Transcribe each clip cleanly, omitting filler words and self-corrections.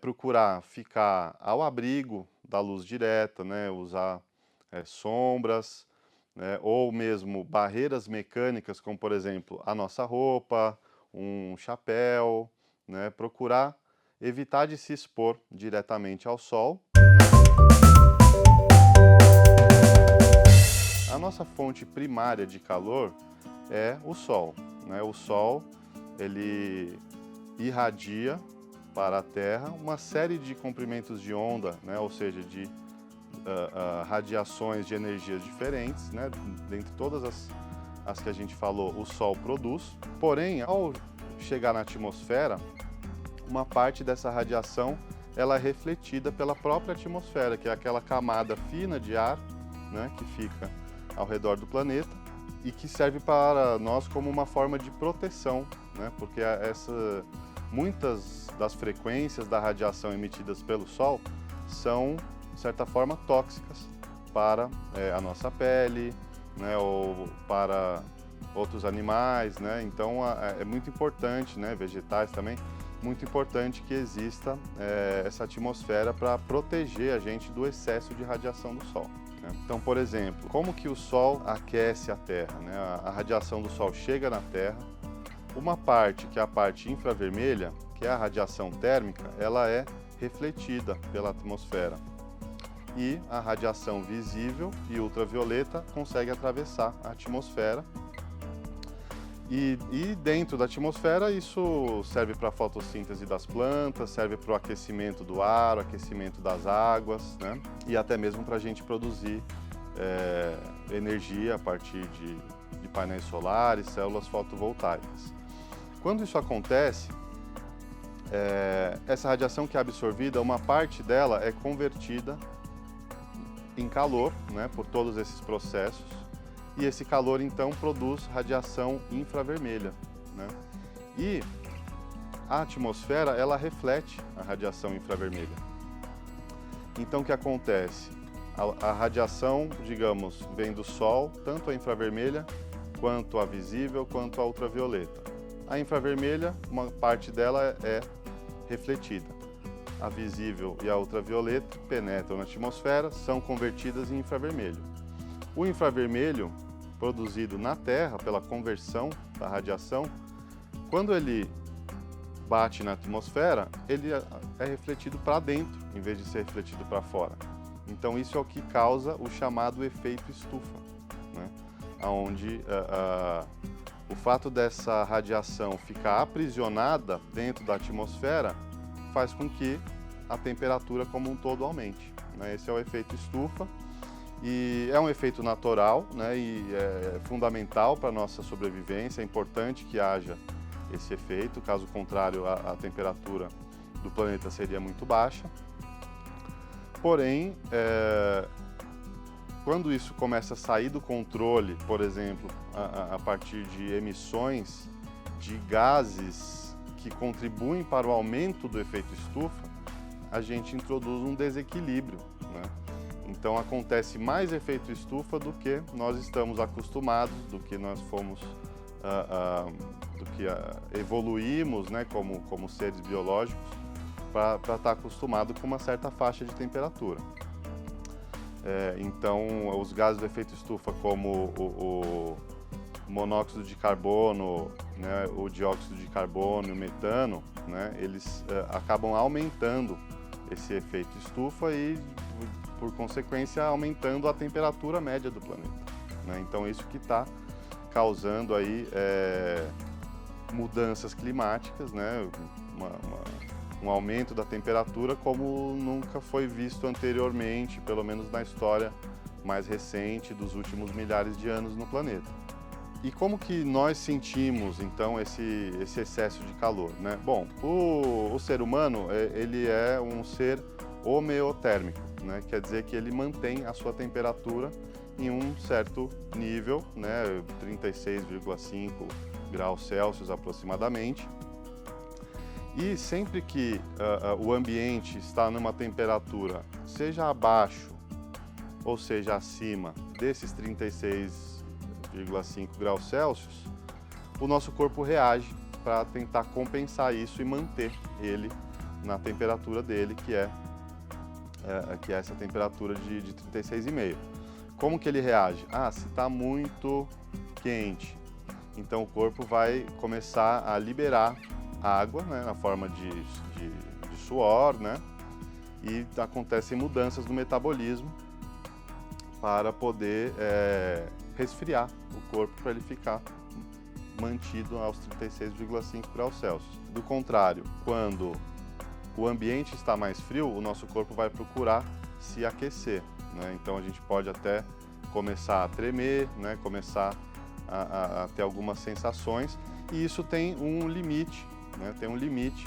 procurar ficar ao abrigo da luz direta, né, usar sombras, né, ou mesmo barreiras mecânicas, como por exemplo a nossa roupa, um chapéu, né, procurar evitar de se expor diretamente ao sol. A nossa fonte primária de calor é o sol, né? O sol ele irradia para a Terra uma série de comprimentos de onda, né? Ou seja, de radiações de energias diferentes, né? Dentre todas as que a gente falou, o Sol produz. Porém, ao chegar na atmosfera, uma parte dessa radiação ela é refletida pela própria atmosfera, que é aquela camada fina de ar, né, que fica ao redor do planeta e que serve para nós como uma forma de proteção, né, porque muitas das frequências da radiação emitidas pelo Sol são, de certa forma, tóxicas para a nossa pele, né, ou para outros animais, né? Então é muito importante, né, vegetais também, muito importante que exista essa atmosfera para proteger a gente do excesso de radiação do Sol, né? Então, por exemplo, como que o Sol aquece a Terra, né? A radiação do Sol chega na Terra, uma parte, que é a parte infravermelha, que é a radiação térmica, ela é refletida pela atmosfera. E a radiação visível e ultravioleta consegue atravessar a atmosfera. E dentro da atmosfera isso serve para a fotossíntese das plantas, serve para o aquecimento do ar, o aquecimento das águas, né? E até mesmo para a gente produzir energia a partir de painéis solares, células fotovoltaicas. Quando isso acontece, essa radiação que é absorvida, uma parte dela é convertida em calor, né, por todos esses processos. E esse calor, então, produz radiação infravermelha, né? E a atmosfera, ela reflete a radiação infravermelha. Então, o que acontece? A radiação, digamos, vem do Sol, tanto a infravermelha, quanto a visível, quanto a ultravioleta. A infravermelha, uma parte dela é refletida. A visível e a ultravioleta penetram na atmosfera, são convertidas em infravermelho. O infravermelho, produzido na Terra pela conversão da radiação, quando ele bate na atmosfera, ele é refletido para dentro, em vez de ser refletido para fora. Então isso é o que causa o chamado efeito estufa, né? Onde o fato dessa radiação ficar aprisionada dentro da atmosfera faz com que a temperatura como um todo aumente, né? Esse é o efeito estufa. E é um efeito natural, né, e é fundamental para a nossa sobrevivência, é importante que haja esse efeito, caso contrário a temperatura do planeta seria muito baixa. Porém, quando isso começa a sair do controle, por exemplo, a partir de emissões de gases que contribuem para o aumento do efeito estufa, a gente introduz um desequilíbrio, né? Então acontece mais efeito estufa do que nós estamos acostumados, do que nós fomos, evoluímos, né, como seres biológicos, para estar acostumado com uma certa faixa de temperatura. Então os gases do efeito estufa, como o monóxido de carbono, né, o dióxido de carbono e o metano, né, eles acabam aumentando esse efeito estufa e, por consequência, aumentando a temperatura média do planeta, né? Então isso que está causando aí mudanças climáticas, né? Um aumento da temperatura como nunca foi visto anteriormente, pelo menos na história mais recente dos últimos milhares de anos no planeta. E como que nós sentimos, então, esse excesso de calor, né? Bom, o ser humano, ele é um ser homeotérmico, né? Quer dizer que ele mantém a sua temperatura em um certo nível, né? 36,5 graus Celsius aproximadamente. E sempre que o ambiente está numa temperatura, seja abaixo ou seja acima desses 36,5 graus Celsius, o nosso corpo reage para tentar compensar isso e manter ele na temperatura dele, que é essa temperatura de 36,5. Como que ele reage? Se está muito quente, então o corpo vai começar a liberar água, né, na forma de suor, né, e acontecem mudanças no metabolismo para poder resfriar o corpo, para ele ficar mantido aos 36,5 graus Celsius. Do contrário, quando o ambiente está mais frio, o nosso corpo vai procurar se aquecer, né? Então a gente pode até começar a tremer, né? Começar a ter algumas sensações, e isso tem um limite, né? Tem um limite.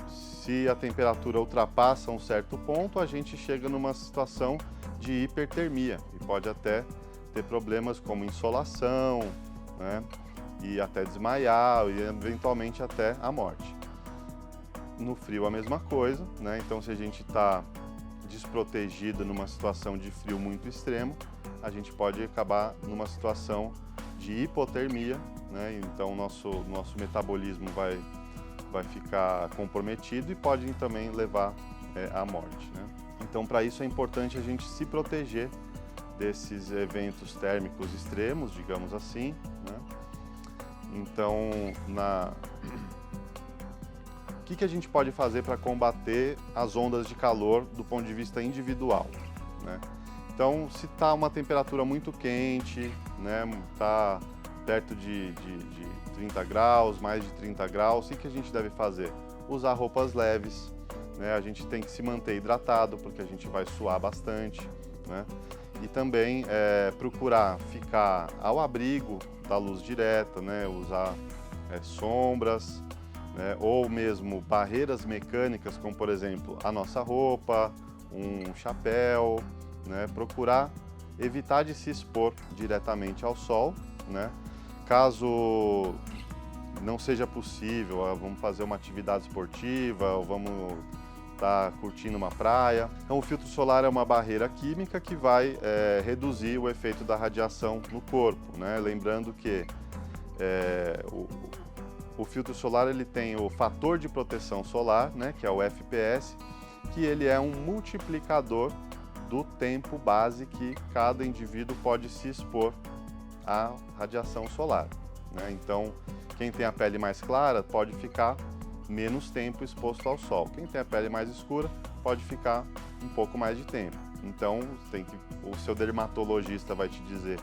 Se a temperatura ultrapassa um certo ponto, a gente chega numa situação de hipertermia e pode até ter problemas como insolação, né? E até desmaiar e eventualmente até a morte. No frio a mesma coisa, né? Então se a gente está desprotegido numa situação de frio muito extremo, a gente pode acabar numa situação de hipotermia, né? Então o nosso metabolismo vai ficar comprometido e pode também levar à morte, né? Então para isso é importante a gente se proteger desses eventos térmicos extremos, digamos assim, né? Então, o que a gente pode fazer para combater as ondas de calor do ponto de vista individual, né? Então, se está uma temperatura muito quente, né, está perto de 30 graus, mais de 30 graus, o que a gente deve fazer? Usar roupas leves, né? A gente tem que se manter hidratado, porque a gente vai suar bastante, né? E também procurar ficar ao abrigo da luz direta, né? Usar sombras, né? Ou mesmo barreiras mecânicas, como por exemplo a nossa roupa, um chapéu, né? Procurar evitar de se expor diretamente ao sol, né? Caso não seja possível, vamos fazer uma atividade esportiva ou vamos estar curtindo uma praia. Então o filtro solar é uma barreira química que vai reduzir o efeito da radiação no corpo, né? Lembrando que o filtro solar ele tem o fator de proteção solar, né, que é o FPS, que ele é um multiplicador do tempo base que cada indivíduo pode se expor à radiação solar, né? Então quem tem a pele mais clara pode ficar menos tempo exposto ao sol. Quem tem a pele mais escura pode ficar um pouco mais de tempo. Então, o seu dermatologista vai te dizer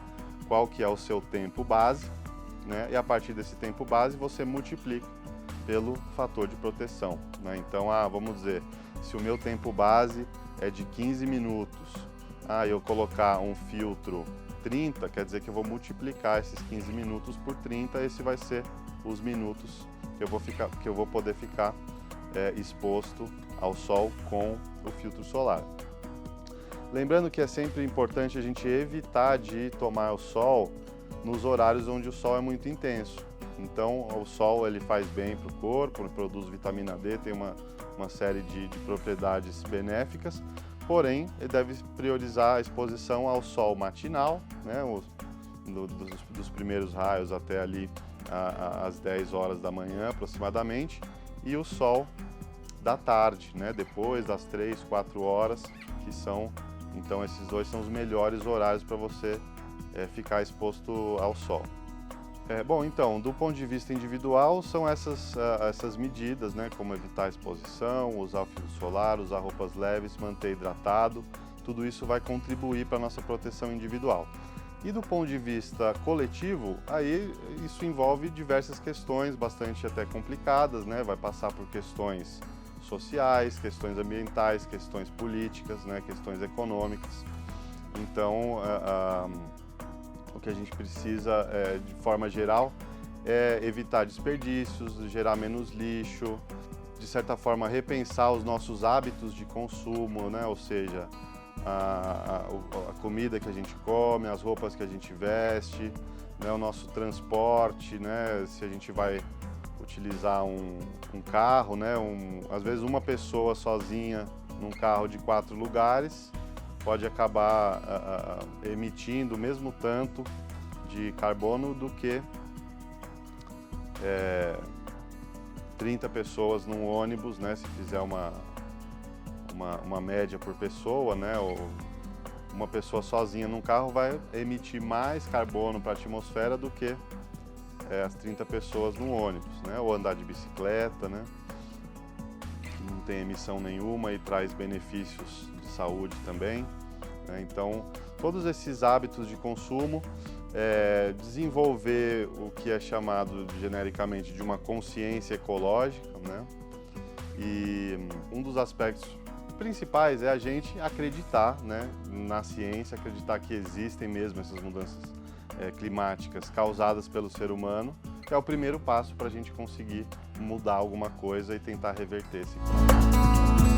qual que é o seu tempo base, né? E a partir desse tempo base você multiplica pelo fator de proteção, né? Então, vamos dizer, se o meu tempo base é de 15 minutos, eu colocar um filtro 30, quer dizer que eu vou multiplicar esses 15 minutos por 30, esse vai ser os minutos que eu vou poder ficar exposto ao sol com o filtro solar. Lembrando que é sempre importante a gente evitar de tomar o sol nos horários onde o sol é muito intenso. Então o sol ele faz bem para o corpo, ele produz vitamina D, tem uma série de propriedades benéficas, porém ele deve priorizar a exposição ao sol matinal, né, dos primeiros raios até ali às 10 horas da manhã aproximadamente, e o sol da tarde, né, depois das 3, 4 horas, que são, então esses dois são os melhores horários para você ficar exposto ao sol. Bom, então, do ponto de vista individual, são essas medidas, né, como evitar a exposição, usar o filtro solar, usar roupas leves, manter hidratado, tudo isso vai contribuir para a nossa proteção individual. E do ponto de vista coletivo, aí isso envolve diversas questões bastante até complicadas, né? Vai passar por questões sociais, questões ambientais, questões políticas, né? Questões econômicas. Então, o que a gente precisa, de forma geral, é evitar desperdícios, gerar menos lixo, de certa forma repensar os nossos hábitos de consumo, né? Ou seja, a comida que a gente come, as roupas que a gente veste, né, o nosso transporte, né, se a gente vai utilizar um carro, né, às vezes uma pessoa sozinha num carro de 4 lugares pode acabar emitindo o mesmo tanto de carbono do que 30 pessoas num ônibus, né, se fizer uma média por pessoa, né, ou uma pessoa sozinha num carro vai emitir mais carbono para a atmosfera do que as 30 pessoas num ônibus, né, ou andar de bicicleta, né, não tem emissão nenhuma e traz benefícios de saúde também, né. Então, todos esses hábitos de consumo, desenvolver o que é chamado genericamente de uma consciência ecológica, né? E um dos aspectos principais é a gente acreditar, né, na ciência, acreditar que existem mesmo essas mudanças climáticas causadas pelo ser humano, que é o primeiro passo para a gente conseguir mudar alguma coisa e tentar reverter esse quadro.